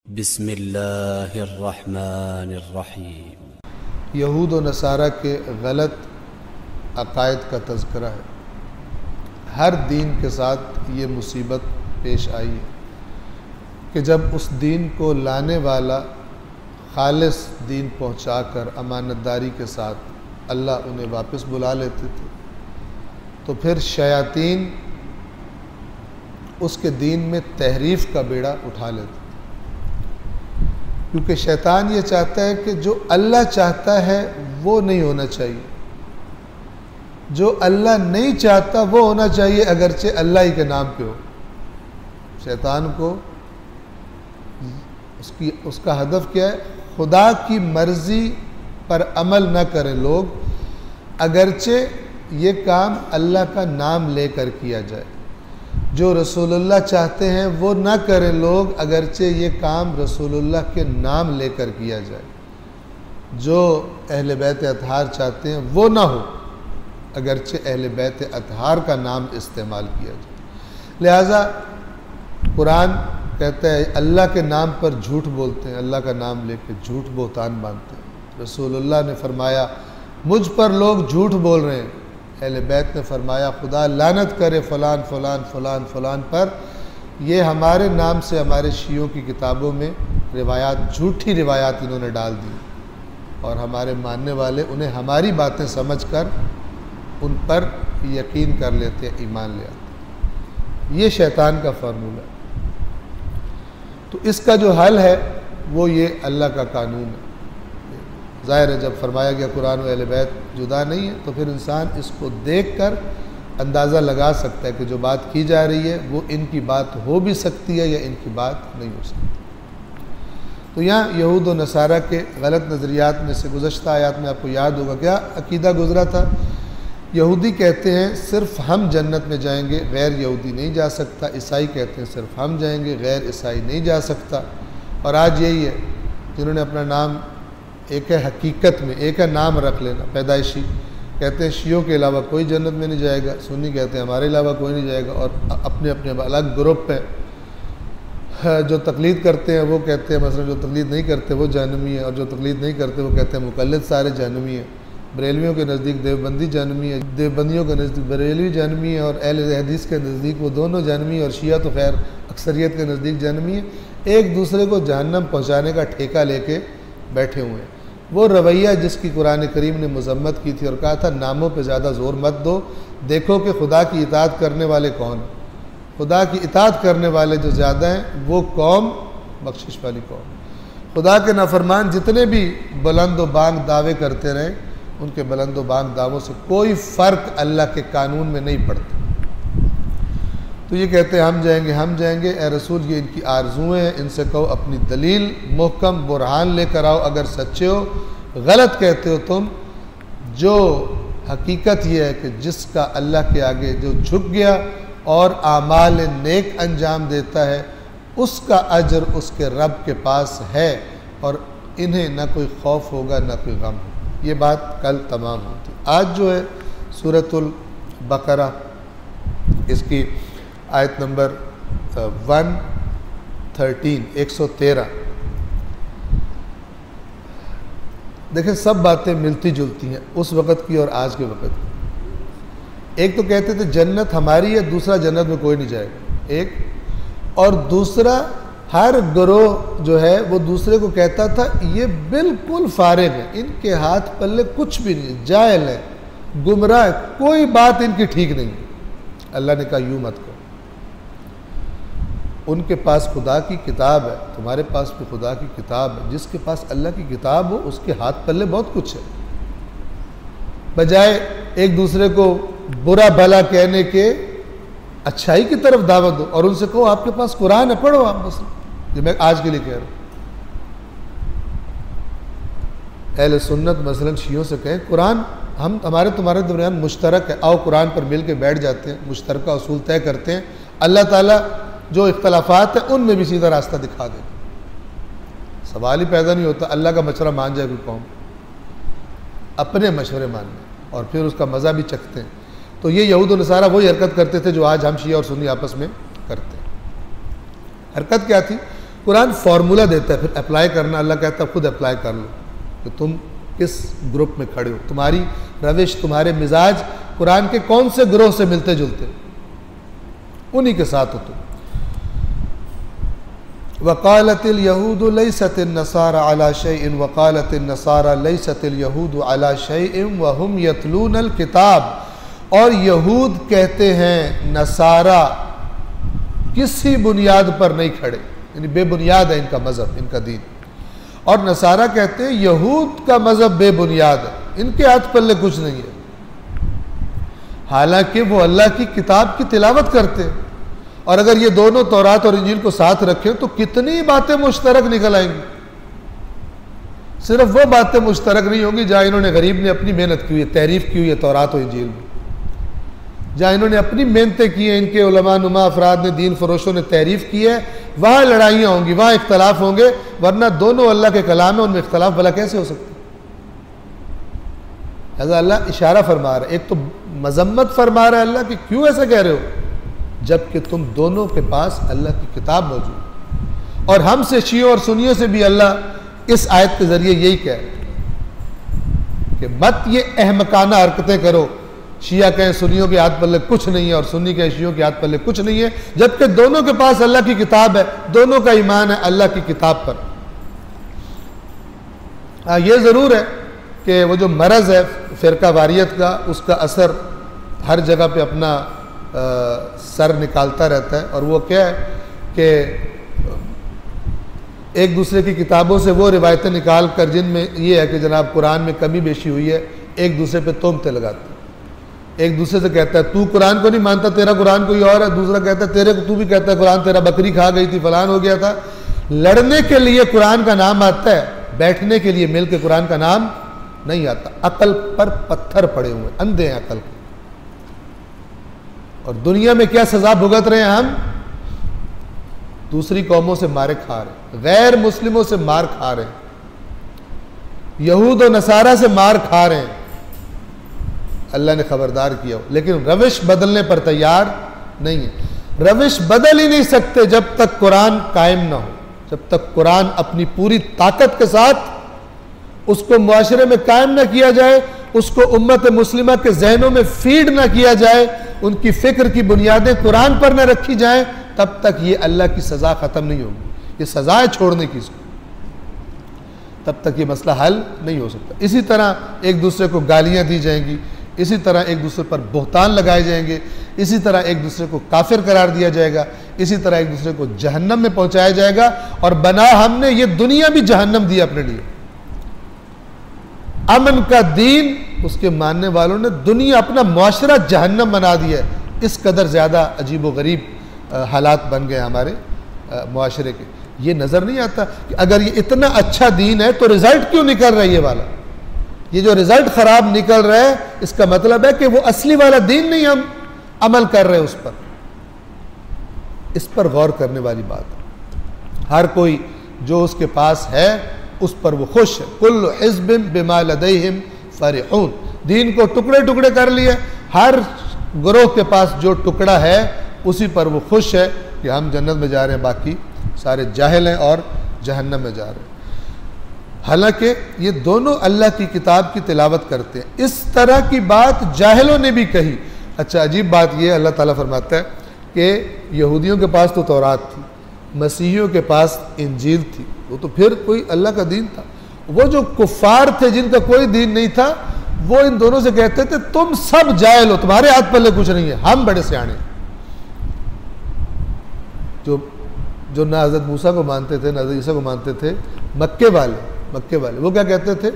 बिस्मिल्लाहिर्रहमानिर्रहीम। यहूद व नसारा के गलत अकायद का तज़किरा है। हर दीन के साथ ये मुसीबत पेश आई है कि जब उस दीन को लाने वाला खालिस दीन पहुंचाकर अमानतदारी के साथ अल्लाह उन्हें वापस बुला लेते थे, तो फिर शयातीन उसके दीन में तहरीफ़ का बेड़ा उठा लेते थे। क्योंकि शैतान ये चाहता है कि जो अल्लाह चाहता है वो नहीं होना चाहिए, जो अल्लाह नहीं चाहता वो होना चाहिए, अगरचे अल्लाह ही के नाम पे हो। शैतान को उसका हदफ क्या है? खुदा की मर्ज़ी पर अमल न करें लोग, अगरचे ये काम अल्लाह का नाम लेकर किया जाए। जो रसूलुल्लाह चाहते हैं वो ना करें लोग, अगरचे ये काम रसूलुल्लाह के नाम लेकर किया जाए। जो अहले बैत अतहार चाहते हैं वो ना हो, अगरचे अहले बैत अतहार का नाम इस्तेमाल किया जाए। लिहाजा कुरान कहता है अल्लाह के नाम पर झूठ बोलते हैं, अल्लाह का नाम लेकर झूठ बोहतान बांधते हैं। रसूलुल्लाह ने फरमाया मुझ पर लोग झूठ बोल रहे हैं। अहले बैत ने फरमाया खुदा लानत करे फ़लान फ़लान फ़लान फ़लान पर। ये हमारे नाम से हमारे शियों की किताबों में रिवायात, झूठी रिवायात इन्होंने डाल दी और हमारे मानने वाले उन्हें हमारी बातें समझकर उन पर यकीन कर लेते हैं, ईमान ले आते। ये शैतान का फार्मूला है। तो इसका जो हल है वो ये अल्लाह का कानून है। ज़ाहिर है जब फरमाया गया कुरान और अहले बैत जुदा नहीं है, तो फिर इंसान इसको देखकर अंदाज़ा लगा सकता है कि जो बात की जा रही है वो इनकी बात हो भी सकती है या इनकी बात नहीं हो सकती। तो यहाँ यहूद व नसारा के गलत नज़रियात में से गुज़श्ता आयात में आपको याद होगा क्या अकीदा गुज़रा था। यहूदी कहते हैं सिर्फ़ हम जन्नत में जाएंगे, गैर यहूदी नहीं जा सकता। ईसाई कहते हैं सिर्फ़ हम जाएंगे, गैर ईसाई नहीं जा सकता। और आज यही है, जिन्होंने अपना नाम, एक है हकीकत में, एक है नाम रख लेना पैदाइशी, कहते हैं शियों के अलावा कोई जन्नत में नहीं जाएगा, सुन्नी कहते हैं हमारे अलावा कोई नहीं जाएगा। और अपने अपने अलग ग्रुप हैं। जो तकलीद करते हैं वो कहते हैं मसलन जो तकलीद नहीं करते वो जहन्नमी है, और जो तकलीद नहीं करते वो कहते हैं मुक़ल्लिद सारे जहन्नमी हैं। बरेलवियों के नज़दीक देवबंदी जहन्नमी है, देवबंदियों के नज़दीक बरेलवी जहन्नमी है, और अहले हदीस के नज़दीक वो दोनों जहन्नमी, और शिया तो खैर अक्सरियत के नज़दीक जहन्नमी है। एक दूसरे को जहन्नम पहुँचाने का ठेका लेके बैठे हुए हैं। वो रवैया जिसकी कुरान करीम ने मज़म्मत की थी और कहा था नामों पे ज़्यादा ज़ोर मत दो, देखो कि खुदा की इताअत करने वाले कौन। खुदा की इताअत करने वाले जो ज़्यादा हैं वो कौम बख्शिश वाली कौम। खुदा के नाफरमान जितने भी बुलंद व बांग दावे करते रहें, उनके बुलंद व बांग दावों से कोई फ़र्क अल्लाह के कानून में नहीं पड़ता। तो ये कहते हैं हम जाएंगे। ए रसूल ये इनकी आरजुएँ हैं, इनसे कहो अपनी दलील मुहकम बुरहान लेकर आओ अगर सच्चे हो। गलत कहते हो तुम। जो हकीकत ये है कि जिसका अल्लाह के आगे जो झुक गया और आमाल नेक अंजाम देता है, उसका अजर उसके रब के पास है, और इन्हें न कोई खौफ होगा न कोई गम होगा। ये बात कल तमाम होती। आज जो है सूरतुल बकरा, इसकी आयत नंबर 113 देखें, सब बातें मिलती जुलती हैं उस वक़्त की और आज के वक़्त की। एक तो कहते थे जन्नत हमारी है, दूसरा जन्नत में कोई नहीं जाएगा, एक। और दूसरा हर गिरोह जो है वो दूसरे को कहता था ये बिल्कुल फारिग है, इनके हाथ पल्ले कुछ भी नहीं, जाहिल है, गुमराह है, कोई बात इनकी ठीक नहीं। अल्लाह ने कहा यूँ मत करो। उनके पास खुदा की किताब है, तुम्हारे पास भी खुदा की किताब है। जिसके पास अल्लाह की किताब हो उसके हाथ पल्ले बहुत कुछ है। बजाय एक दूसरे को बुरा भला कहने के अच्छाई की तरफ दावत दो और उनसे कहो आपके पास कुरान है, पढ़ो आप। बस ये मैं आज के लिए कह रहा हूँ। अहले सुन्नत मसलन शियों से कहें कुरान हम हमारे तुम्हारे दरमियान मुश्तरक है, आओ कुरान पर मिल के बैठ जाते हैं, मुश्तरका उसूल तय करते हैं, अल्लाह ताला जो इख्तलाफात है उनमें भी सीधा रास्ता दिखा दे। सवाल ही पैदा नहीं होता अल्लाह का मशवरा मान जाए कोई कौम, अपने मशवरे मानने और फिर उसका मज़ा भी चखते हैं। तो ये यहूद और नसारा वही हरकत करते थे जो आज हम शिया और सुन्नी आपस में करते हैं। हरकत क्या थी? कुरान फार्मूला देता है, फिर अप्लाई करना अल्लाह कहता है खुद अप्लाई कर लो कि तुम किस ग्रुप में खड़े हो, तुम्हारी रविश, तुम्हारे मिजाज कुरान के कौन से ग्रोह से मिलते जुलते, उन्हीं के साथ हो तुम। वक़ालतिल यहूदु लैसतिन नसारा अला शैइन वक़ालतिन नसारा लैसतिल यहूदु अला शैइन वहुम यतलूनल किताब, और यहूद कहते हैं नसारा किसी बुनियाद पर नहीं खड़े, यानी बेबुनियाद है इनका मज़हब, इनका दीन। और नसारा कहते हैं यहूद का मज़हब बेबुनियाद है, इनके हाथ पल्ले कुछ नहीं है, हालांकि वो अल्लाह की किताब की तिलावत करते हैं। और अगर ये दोनों तौरात और इंजील को साथ रखें तो कितनी बातें मुश्तरक निकल आएंगी। सिर्फ वो बातें मुश्तरक नहीं होंगी जहाँ इन्होंने गरीब ने अपनी मेहनत की हुई है, तहरीफ की हुई है तौरात और इंजील में, जहाँ इन्होंने अपनी मेहनतें की हैं, इनके उलमा नुमा अफराद ने, दीन फरोशों ने तहरीफ की है, वहाँ लड़ाइयाँ होंगी, वहाँ इख्तलाफ होंगे, वरना दोनों अल्लाह के कलाम है, उनमें इख्तलाफ भला कैसे हो सकता है। अल्लाह इशारा फरमा रहा है, एक तो मजम्मत फरमा रहा है अल्लाह कि क्यों ऐसा कह रहे हो, जबकि तुम दोनों के पास अल्लाह की किताब मौजूद। और हमसे शियों और सुनियों से भी अल्लाह इस आयत के जरिए यही कह कि मत ये अहमकाना हरकतें करो, शिया कहें सुनियों के हाथ पल्ले कुछ नहीं है और सुन्नी कहें शियों के हाथ पल्ले कुछ नहीं है, जबकि दोनों के पास अल्लाह की किताब है, दोनों का ईमान है अल्लाह की किताब पर। हाँ, ये ज़रूर है कि वो जो मरज़ है फ़िरका वारियत का, उसका असर हर जगह पे अपना सर निकालता रहता है। और वो क्या है कि एक दूसरे की किताबों से वो रिवायतें निकाल कर जिनमें ये है कि जनाब कुरान में कमी बेशी हुई है, एक दूसरे पे तोहमतें लगाते हैं। एक दूसरे से कहता है तू कुरान को नहीं मानता, तेरा कुरान कोई और है, दूसरा कहता है तेरे को, तू भी कहता है कुरान तेरा बकरी खा गई थी, फलान हो गया था। लड़ने के लिए कुरान का नाम आता है, बैठने के लिए मिल के कुरान का नाम नहीं आता। अकल पर पत्थर पड़े हुए, अंधे हैं अकल के। और दुनिया में क्या सजा भुगत रहे हैं हम, दूसरी कौमों से मारे खा रहे, गैर मुस्लिमों से मार खा रहे, यहूद और नसारा से मार खा रहे हैं। अल्लाह ने खबरदार किया, लेकिन रविश बदलने पर तैयार नहीं है। रविश बदल ही नहीं सकते जब तक कुरान कायम ना हो, जब तक कुरान अपनी पूरी ताकत के साथ उसको मुआशरे में कायम ना किया जाए, उसको उम्मत मुस्लिमा के जहनों में फीड ना किया जाए, उनकी फिक्र की बुनियादें कुरान पर ना रखी जाए, तब तक ये अल्लाह की सज़ा ख़त्म नहीं होगी। ये सज़ा है छोड़ने की इसको, तब तक ये मसला हल नहीं हो सकता। इसी तरह एक दूसरे को गालियाँ दी जाएंगी, इसी तरह एक दूसरे पर बोहतान लगाए जाएंगे, इसी तरह एक दूसरे को काफिर करार दिया जाएगा, इसी तरह एक दूसरे को जहन्नम में पहुंचाया जाएगा। और बना हमने ये दुनिया भी जहन्नम दी अपने लिए। अमन का दीन, उसके मानने वालों ने दुनिया, अपना मुआशरा जहन्नम बना दिया है। इस कदर ज़्यादा अजीब व गरीब हालात बन गए हमारे मुआशरे के। ये नज़र नहीं आता कि अगर ये इतना अच्छा दीन है तो रिज़ल्ट क्यों निकल रहा है ये वाला। ये जो रिज़ल्ट ख़राब निकल रहा है, इसका मतलब है कि वो असली वाला दीन नहीं हम अमल कर रहे उस पर। इस पर गौर करने वाली बात है। हर कोई जो उसके पास है उस पर वो खुश है। कुल्लु हिज़्बिन बिमा लदैहिम फरिहून। दीन को टुकड़े टुकड़े कर लिए, हर ग्रोह के पास जो टुकड़ा है उसी पर वो खुश है कि हम जन्नत में जा रहे हैं, बाकी सारे जाहिल हैं और जहन्नम में जा रहे हैं। हालांकि ये दोनों अल्लाह की किताब की तिलावत करते हैं। इस तरह की बात जाहिलों ने भी कही। अच्छा, अजीब बात ये अल्लाह ताला फरमाता है कि यहूदियों के पास तो तौरात थी, मसीहियों के पास इंजील थी, वो तो फिर कोई अल्लाह का दीन था। वो जो कुफ़ार थे जिनका कोई दीन नहीं था, वो इन दोनों से कहते थे तुम सब जाहिल हो, तुम्हारे हाथ पल्ले कुछ नहीं है, हम बड़े सियाने। जो ना हज़रत मूसा को मानते थे ना हज़रत ईसा को मानते थे, मक्के वाले वो क्या कहते थे,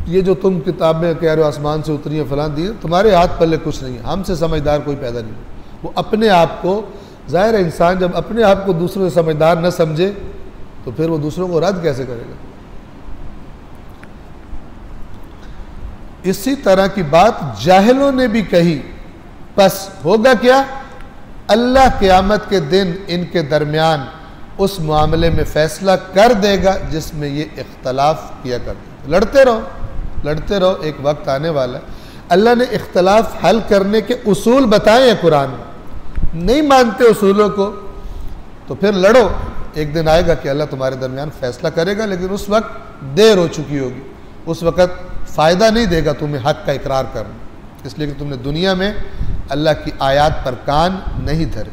ये जो तुम किताब में कह रहे हो आसमान से उतरी है फलान दी, तुम्हारे हाथ पल्ले कुछ नहीं है, हमसे समझदार कोई पैदा नहीं। वो अपने आप को, ज़ाहिर है इंसान जब अपने आप को दूसरों से समझदार न समझे तो फिर वो दूसरों को रद्द कैसे करेगा। इसी तरह की बात जाहिलों ने भी कही। बस होगा क्या, अल्लाह क़यामत के दिन इनके दरमियान उस मामले में फ़ैसला कर देगा जिसमें ये इख्तलाफ किया करते थे। लड़ते रहो, एक वक्त आने वाला है। अल्लाह ने इख्तलाफ हल करने के उसूल बताए हैं कुरान में। नहीं मानते उसूलों को तो फिर लड़ो, एक दिन आएगा कि अल्लाह तुम्हारे दरमियान फैसला करेगा, लेकिन उस वक्त देर हो चुकी होगी, उस वक्त फ़ायदा नहीं देगा तुम्हें हक़ का इकरार करना, इसलिए कि तुमने दुनिया में अल्लाह की आयत पर कान नहीं धरे।